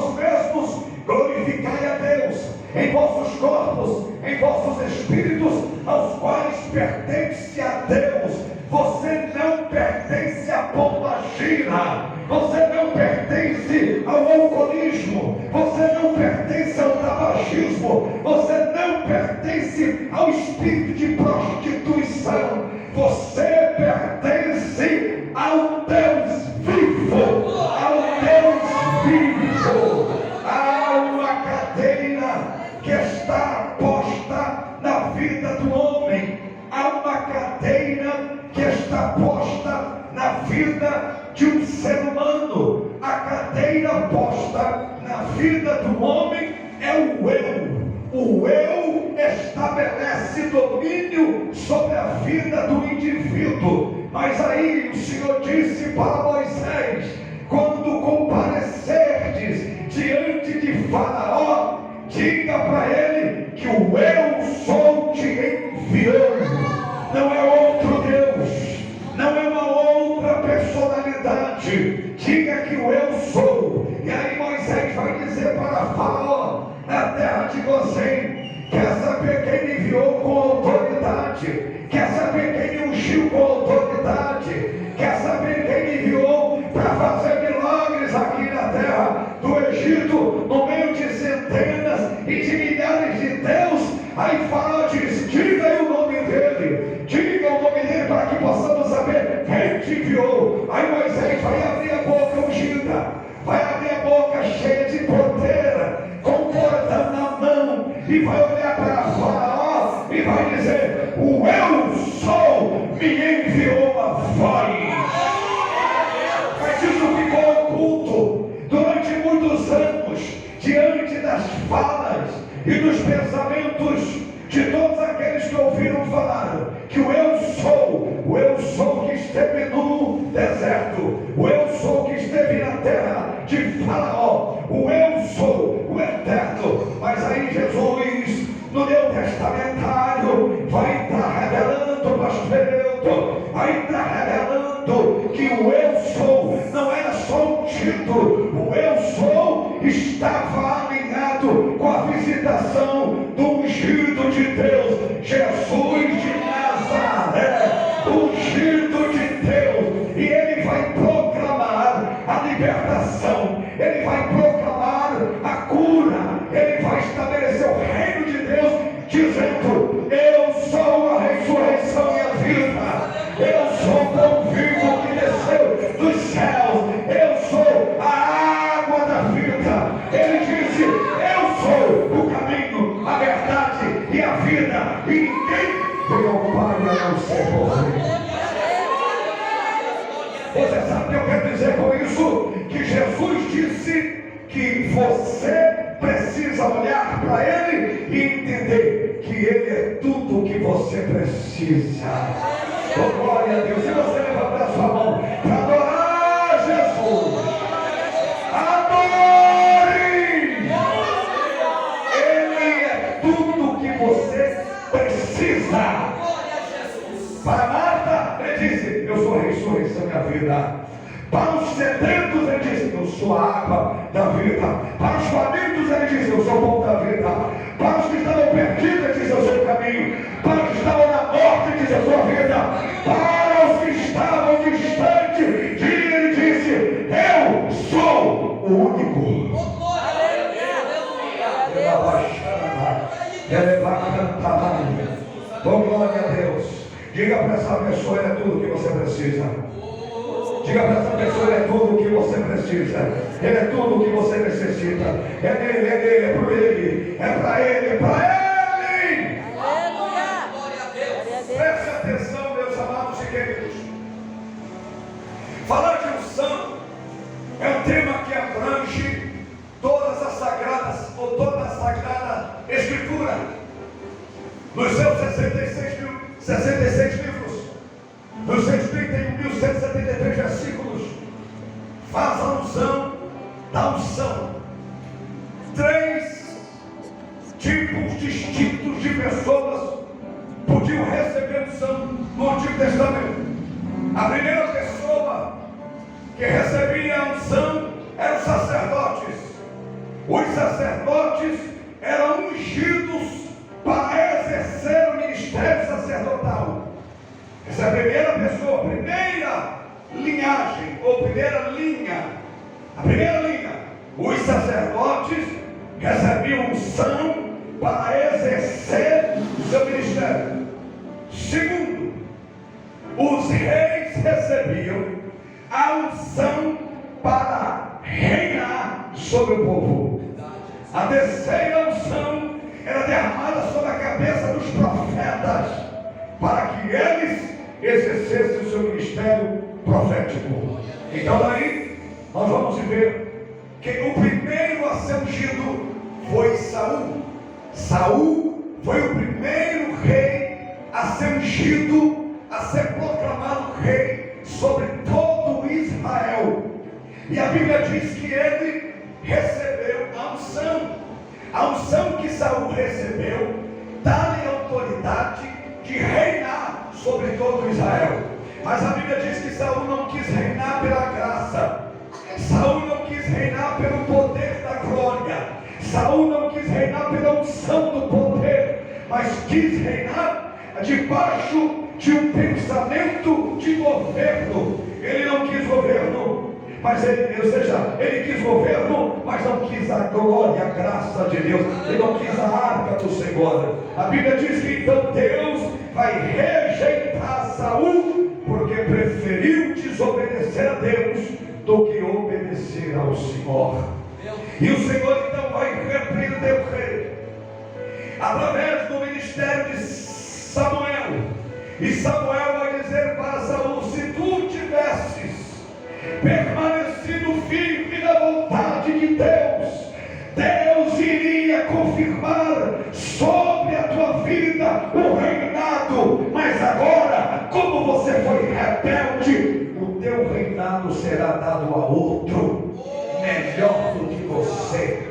vós mesmos glorificai a Deus em vossos corpos, em vossos espíritos, aos quais pertence a Deus. Você não pertence à pombagira, você não pertence ao alcoolismo, você não pertence ao tabagismo, você não pertence ao espírito de prostituição. Você pertence ao Deus vivo, ao Deus vivo. Há uma cadeira que está posta na vida do homem, há uma cadeira que está posta na vida de um ser humano. A cadeira posta na vida do homem é o eu. O eu estabelece domínio sobre a vida do indivíduo. Mas aí o Senhor disse para Moisés: quando comparecerdes diante de Faraó, diga para ele que o eu sou te enviou. Não é outro Deus, não é uma outra personalidade. Diga que o eu sou. E aí Moisés vai dizer para Faraó, na terra de Gozém: quer saber quem me enviou com autoridade? Quer saber quem me ungiu com autoridade? Quer saber quem me enviou para fazer milagres aqui na terra do Egito, no meio de centenas e de milhares de Deus? Aí Faraó diz: diga aí o nome dele, diga o nome dele para que possamos saber quem te enviou. Aí Moisés vai abrir a boca ungida, vai abrir a boca cheia de poder, com o cordão na mão, e vai olhar para Faraó e vai dizer: o eu sou me enviou a voz. Mas isso ficou oculto durante muitos anos, diante das falas e dos pensamentos de todos aqueles que ouviram falar que o eu sou que esteve no deserto, o eu sou que esteve na terra de Faraó, o eu sou o eterno. Mas aí Jesus, no Novo Testamentário, vai estar revelando, pastor, vai estar revelando que o eu sou não era só um título. O eu sou estava alinhado com a visitação do ungido de Deus, Jesus de Nazaré, ungido de Deus. E ele vai proclamar a libertação, ele vai proclamar a cura, ele vai estabelecer o reino de Deus, dizendo: eu sou a ressurreição e a vida, eu sou o pão vivo que desceu dos céus, eu sou a água da vida. Ele disse: eu sou o caminho, a verdade e a vida, e ninguém vem ao Pai a não ser por mim. Você sabe o que eu quero dizer com isso? Que Jesus disse que você precisa olhar para Ele e entender que Ele é tudo o que você precisa. Oh, glória a Deus. Se você levantar a sua mão para adorar Jesus, adore! Ele é tudo o que você precisa. Para Marta, ele disse: eu sou a ressurreição e a vida. Para os sedentos, ele disse: eu sou a água da vida. Para os famintos, ele disse: eu sou o pão da vida. Para os que estavam perdidos, ele disse: eu sou o caminho. Para os que estavam na morte, ele disse: eu sou a vida. Para os que estavam distantes, ele disse: eu sou o único. Oh, glória a Deus. Diga para essa pessoa: ele é tudo o que você precisa. Diga para essa pessoa: ele é tudo o que você precisa. Ele é tudo o que você necessita. É dele, é dele, é por ele, é para ele, é para ele. Aleluia! Glória a Deus. Preste atenção, meus amados e queridos. Falar de unção é um tema que abrange todas as sagradas, ou toda a sagrada escritura. Nos seus 66 livros, nos seus 31.173 versículos, faz alusão da unção. 3 tipos distintos de pessoas podiam receber unção no Antigo Testamento. A primeira pessoa que recebia a unção eram os sacerdotes. Essa é a primeira pessoa, primeira linhagem, ou primeira linha. A primeira linha, os sacerdotes recebiam unção para exercer o seu ministério. Segundo, os reis recebiam a unção para reinar sobre o povo. A terceira unção era derramada sobre a cabeça dos profetas, para que eles exercessem o seu ministério profético. Então daí nós vamos ver que o primeiro a ser ungido foi Saul. Saul foi o primeiro rei a ser ungido, a ser proclamado rei sobre todo Israel. E a Bíblia diz que ele recebeu a unção que Saul recebeu, dá-lhe autoridade de reinar sobre todo Israel. Mas a Bíblia diz que Saul não quis reinar pela graça, Saul não quis reinar pelo poder da glória, Saul não quis reinar pela unção do poder, mas quis reinar debaixo de um pensamento de governo. Ele não quis governo, mas ele quis governo, mas não quis a glória, a graça de Deus. Ele não quis a arca do Senhor. A Bíblia diz que então Deus vai rejeitar Saul, porque preferiu desobedecer a Deus do que obedecer ao Senhor. E o Senhor então vai repreender o rei através do ministério de Samuel. E Samuel vai dizer para Saul: se tu tivesses permanecido firme na vontade de Deus, Deus iria confirmar sobre a tua vida o reinado. Mas agora, como você foi rebelde, o teu reinado será dado a outro melhor do que você.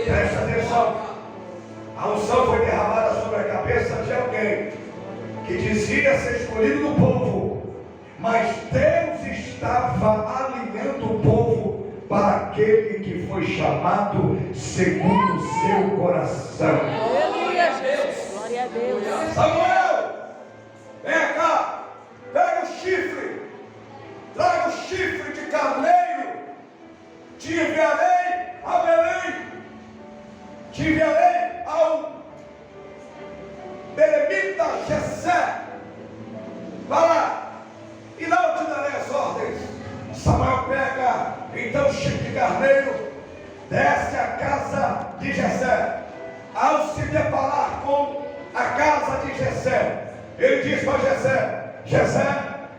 Presta atenção. A unção foi derramada sobre a cabeça de alguém que dizia ser escolhido do povo, mas Deus estava alinhando o povo para aquele que foi chamado segundo o seu coração. Aleluia, Deus. Glória a Deus. Samuel, vem cá, pega o chifre, traga o chifre de carneiro, te enviarei a Belém, te enviarei ao Belemita Jessé, vai lá, e não te darei as ordens. Samuel pega então o chifre de carneiro, desce à casa de Jessé. Ao se deparar com a casa de Jessé, ele diz para Jessé: Jessé,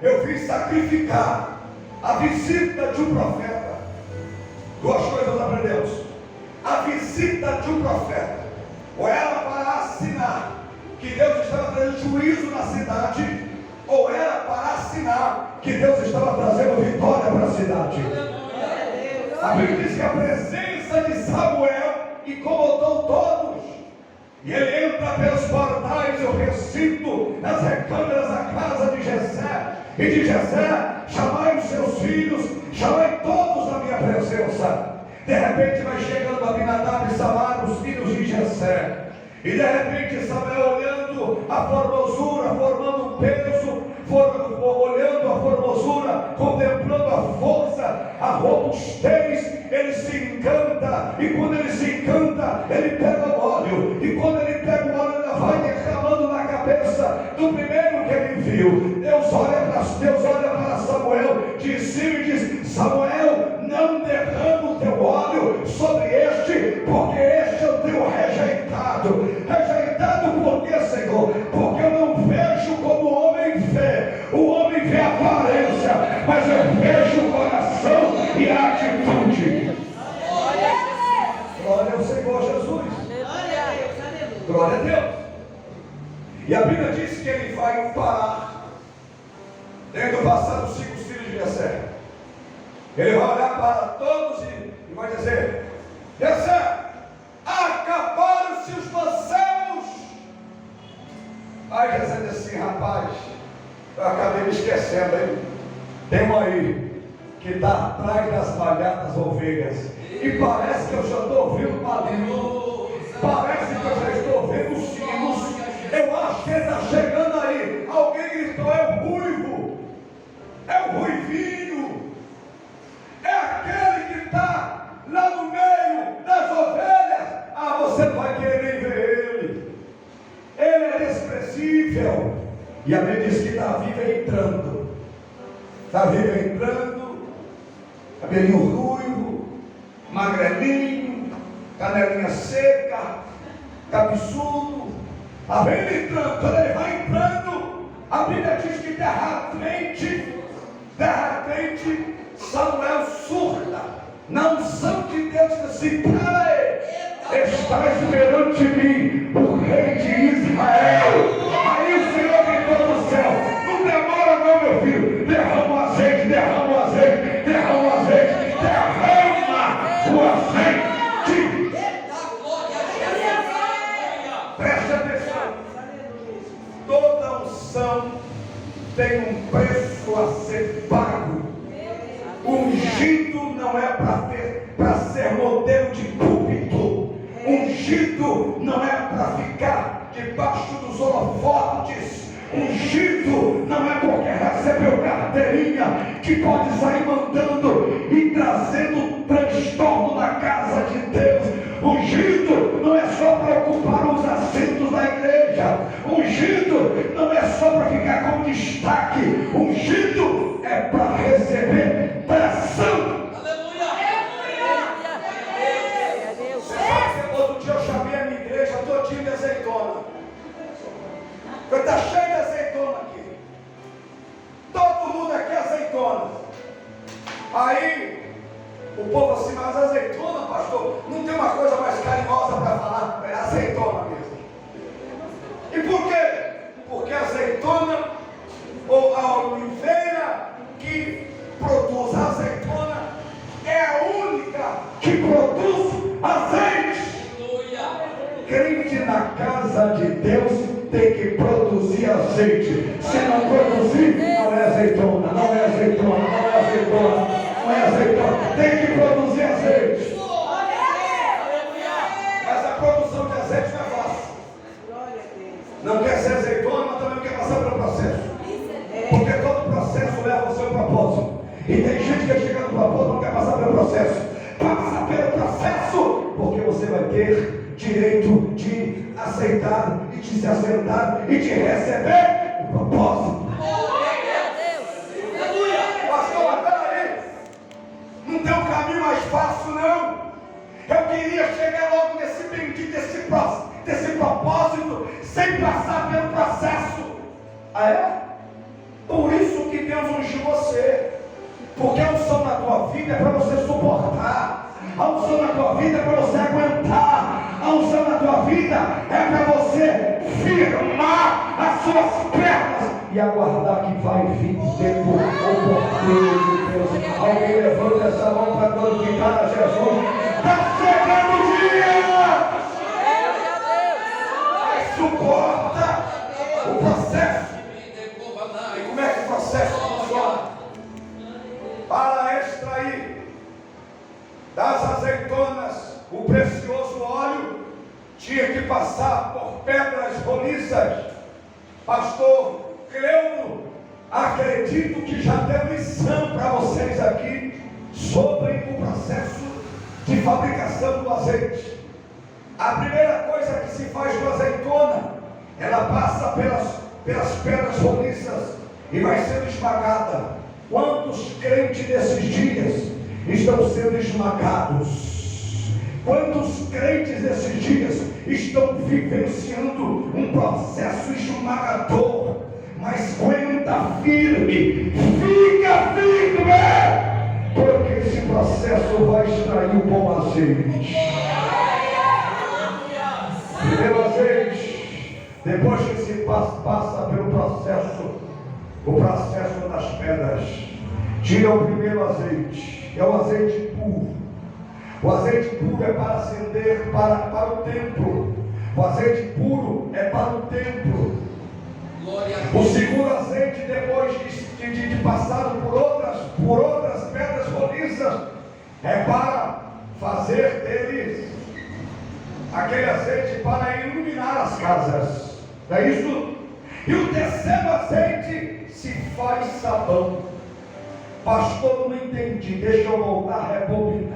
eu vim sacrificar a visita de um profeta. Duas coisas aprendemos: a visita de um profeta, ou era para assinar que Deus estava trazendo juízo na cidade, ou era para assinar que Deus estava trazendo vitória para a cidade. A Bíblia diz que a presença de Samuel incomodou todos, e ele entra pelos portais do recinto, nas recâmaras da casa de Jessé, e diz: Jessé, chamai os seus filhos, chamai todos na minha presença. De repente vai chegando Abinadab e Samar, os filhos de Jessé, e de repente Samuel, olhando a formosura, formando um peso, olhando a formosura, contemplando a força, a robustez, ele se encanta. E quando ele se encanta, ele pega o óleo, e quando ele pega o óleo, ele vai derramando na cabeça do primeiro que ele viu. Deus olha para Samuel de cima e diz: Samuel, não derrama o teu óleo sobre este, porque este é o teu rejeitado. Rejeitado por quê, Senhor? Porque eu não vejo como o homem vê. O homem vê a aparência, mas eu vejo o coração e a atitude. Glória ao Senhor Jesus. Glória a Deus. E a Bíblia diz que ele vai parar, tendo passado os 5 filhos de Jessé. Ele vai olhar para todos e vai dizer: Jessé, acabaram-se os mancebos. Aí Jessé diz assim: rapaz, eu acabei me esquecendo, hein? Tem um aí que está atrás das malhadas ovelhas, e parece que eu já estou ouvindo barulho, parece que eu já estou ouvindo sinos. Eu acho que ele está chegando aí. Alguém gritou: eu desprezível. E a Bíblia diz que Davi vem entrando. Davi vem entrando, cabelinho ruivo, magrelinho, canelinha seca, cabeçudo. Lá vem ele entrando. Quando ele vai entrando, a Bíblia diz que de repente, Samuel surta. Na unção de Deus diz assim: pai, estás perante mim, o rei de Israel. Aí o Senhor gritou do céu: não demora não, meu filho, derrama o azeite, derrama o azeite, derrama o azeite, derrama o azeite. Preste atenção, toda unção tem um preço a ser pago. Ungido não é para ser modelo de púlpito. Ungido não é para ficar debaixo dos holofotes. Ungido não é porque recebeu carteirinha que pode sair mandando e trazendo transtorno na casa de Deus. Ungido não é só para ocupar os assentos da igreja. Ungido não é só para ficar com destaque. Ungido é para receber pressão. Outro dia eu chamei a minha igreja todinha de azeitona. Está cheio de azeitona aqui. Todo mundo aqui é azeitona. Aí o povo assim: mas azeitona, pastor, não tem uma coisa mais carinhosa para falar? É azeitona mesmo. E por quê? Porque a azeitona, ou a oliveira que produz a azeitona, é a única que produz azeite. Crente na casa de Deus tem que produzir azeite. Se não produzir, não é azeitona, não é azeitona, não é azeitona, não é azeitona. Tem que produzir azeite. Mas a produção de azeite não é fácil. Não quer ser azeitona, mas também não quer passar pelo processo. Porque todo processo leva ao seu propósito. E tem gente que chega no propósito e não quer passar pelo processo. Passa pelo processo, porque você vai ter direito de aceitar e de se assentar e de receber o propósito. Pastor, mas peraí, não tem um caminho mais fácil não. Eu queria chegar logo nesse bendito, desse propósito, sem passar pelo processo. Ah é? Por isso que Deus ungiu você. Porque a unção na tua vida é para você suportar. A unção na tua vida é para você aguentar. A unção na tua vida é para você firmar as suas pernas e aguardar que vai vir tempo oportuno de Deus. Alguém levanta essa mão para glorificar a Jesus. Está chegando o dia. Mas suporta o processo. E como é que o processo funciona? Para extrair das azeitonas o precioso óleo, tinha que passar por pedras roliças. Pastor Cleuno, acredito que já deu lição para vocês aqui sobre o processo de fabricação do azeite. A primeira coisa que se faz com a azeitona, ela passa pelas pedras roliças e vai sendo esmagada. Quantos crentes desses dias estão sendo esmagados? Quantos crentes desses dias estão vivenciando um processo esmagador? Mas aguenta firme, fica firme, porque esse processo vai extrair o bom azeite. Primeiro azeite, depois que se passa pelo processo, o processo das pedras, tira o primeiro azeite, é o azeite puro. O azeite puro é para acender para o templo. O azeite puro é para o templo. O segundo azeite, depois de passado por outras pedras roliças, é para fazer deles aquele azeite para iluminar as casas. Não é isso? E o terceiro azeite se faz sabão. Pastor, não entendi. Deixa eu voltar a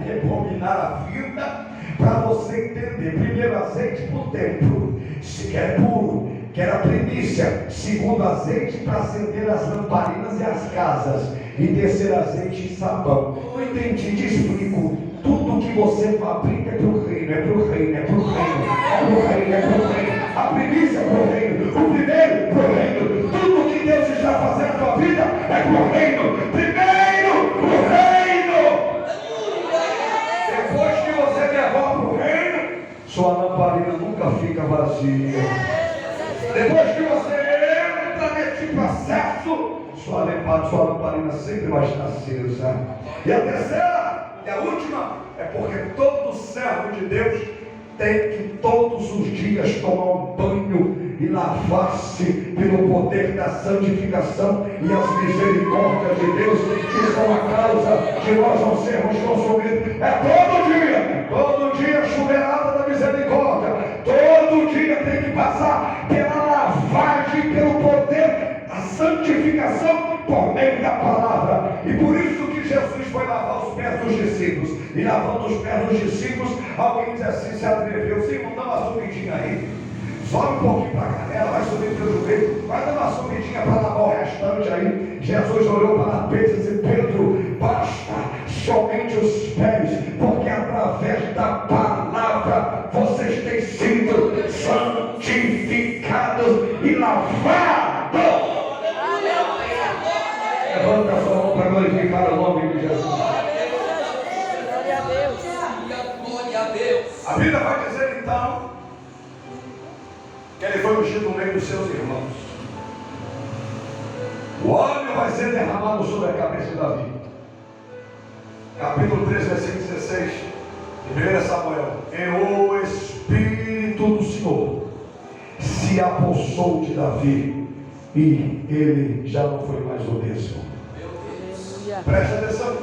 rebobinar a vida para você entender. Primeiro azeite para o templo, que é puro, que era primícia, segundo azeite para acender as lamparinas e as casas, e terceiro azeite e sabão. Não entendi, te explico. Tudo que você fabrica é para o reino, é para o reino, é para o reino, é para o reino, é para o reino. A primícia é para o reino, o primeiro para o reino. Tudo que Deus está fazendo na tua vida é para o reino. Primeiro para o reino. Depois que você levou para o reino, sua lamparina nunca fica vazia. Depois que você entra nesse processo, sua lamparina sempre vai estar acesa. E a terceira e a última é porque todo servo de Deus tem que todos os dias tomar um banho e lavar-se pelo poder da santificação e as misericórdias de Deus, que são a causa de nós não sermos consumidos. É todo dia chuveirada da misericórdia, todo dia tem que passar pela lavagem, pelo poder, a santificação por meio da palavra. E por isso que Jesus foi lavar os pés dos discípulos, e lavando os pés dos discípulos, alguém diz assim, se atreveu, se irmão, dá uma subidinha aí, sobe um pouquinho para a canela, vai subir para o joelho, vai dar uma subidinha para lavar o restante aí. Jesus olhou para Pedro e disse, Pedro, basta somente os pés, porque através da palavra vocês têm sido santificados e lavados. Levanta a sua mão para glorificar o nome de Jesus. Glória a Deus. Glória a Deus. A Bíblia vai dizer então que ele foi ungido no meio dos seus irmãos. O óleo vai ser derramado sobre a cabeça de Davi. Capítulo 3, versículo 16 de 1 Samuel. E o Espírito do Senhor se apossou de Davi, e ele já não foi mais o mesmo. Preste atenção.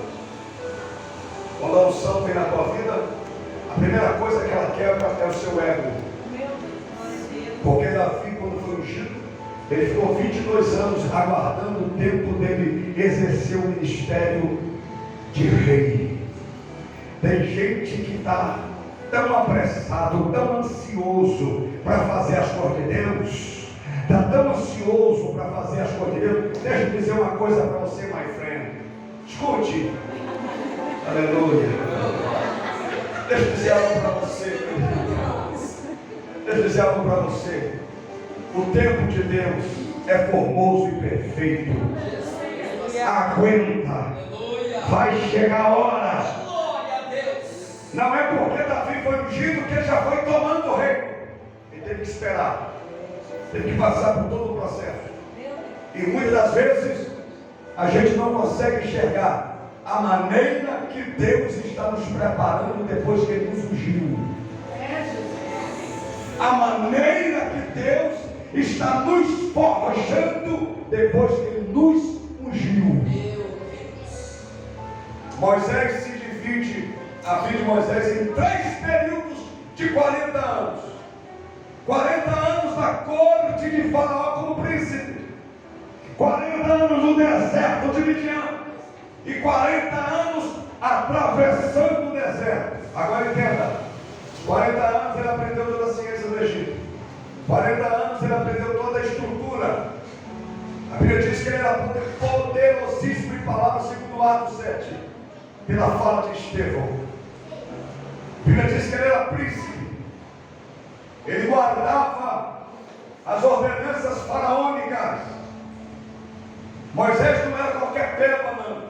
Quando a unção vem na tua vida, a primeira coisa que ela quebra é o seu ego. Porque Davi, quando foi ungido, ele ficou 22 anos aguardando o tempo dele exercer o ministério de rei. Tem gente que está tão apressado, tão ansioso para fazer as coisas de Deus, está tão ansioso para fazer as coisas de Deus. Deixa eu dizer uma coisa para você, my friend. Escute. Aleluia. Deixa eu dizer algo para você. Deixa eu dizer algo para você. O tempo de Deus é formoso e perfeito. Aguenta. Vai chegar a hora. Não é porque Davi foi ungido que ele já foi tomando o rei. Ele teve que esperar. Teve que passar por todo o processo. E muitas das vezes a gente não consegue enxergar a maneira que Deus está nos preparando depois que Ele nos ungiu. A maneira que Deus está nos forjando depois que Ele nos ungiu. Moisés se divide, a vida de Moisés, em 3 períodos de 40 anos. 40 anos na corte de Faraó como príncipe, 40 anos no deserto de Midian, e 40 anos atravessando o deserto. Agora entenda, 40 anos ele aprendeu toda a ciência do Egito, 40 anos ele aprendeu toda a estrutura. A Bíblia diz que ele era poderosíssimo em palavras, segundo Atos 7, pela fala de Estevão. A Bíblia diz que ele era príncipe. Ele guardava as ordenanças faraônicas. Moisés não era qualquer peba, não.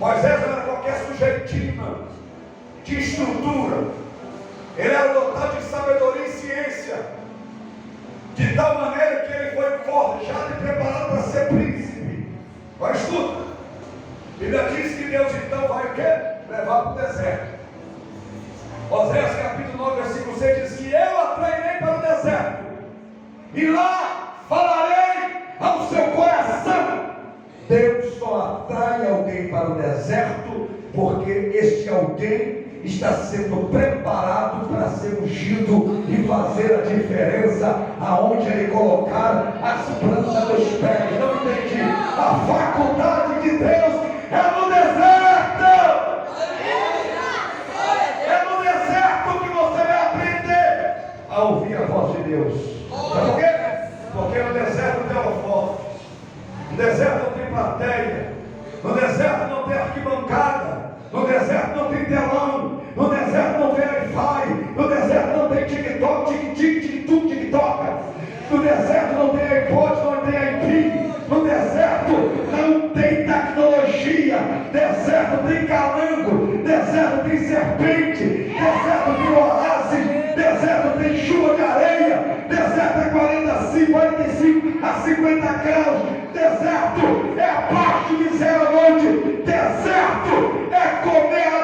Moisés não era qualquer sujeitinho, não. De estrutura. Ele era dotado de sabedoria e ciência, de tal maneira que ele foi forjado e preparado para ser príncipe. Agora escuta. A Bíblia diz que Deus então vai o quê? Levar para o deserto. Oséias capítulo 9, versículo 6 diz que eu a trarei para o deserto, e lá falarei ao seu coração. Deus só atrai alguém para o deserto porque este alguém está sendo preparado para ser ungido e fazer a diferença aonde Ele colocar as plantas dos pés. Não entendi. A faculdade de Deus é no deserto. É no deserto que você vai aprender a ouvir a voz de Deus. deserto não tem iPod, não tem iPad. No deserto não tem tecnologia. Deserto tem calango. Deserto tem serpente. Deserto tem oásis. Deserto tem chuva de areia. Deserto é 45 a 50 graus. Deserto é abaixo de 0 à noite. Deserto é comer a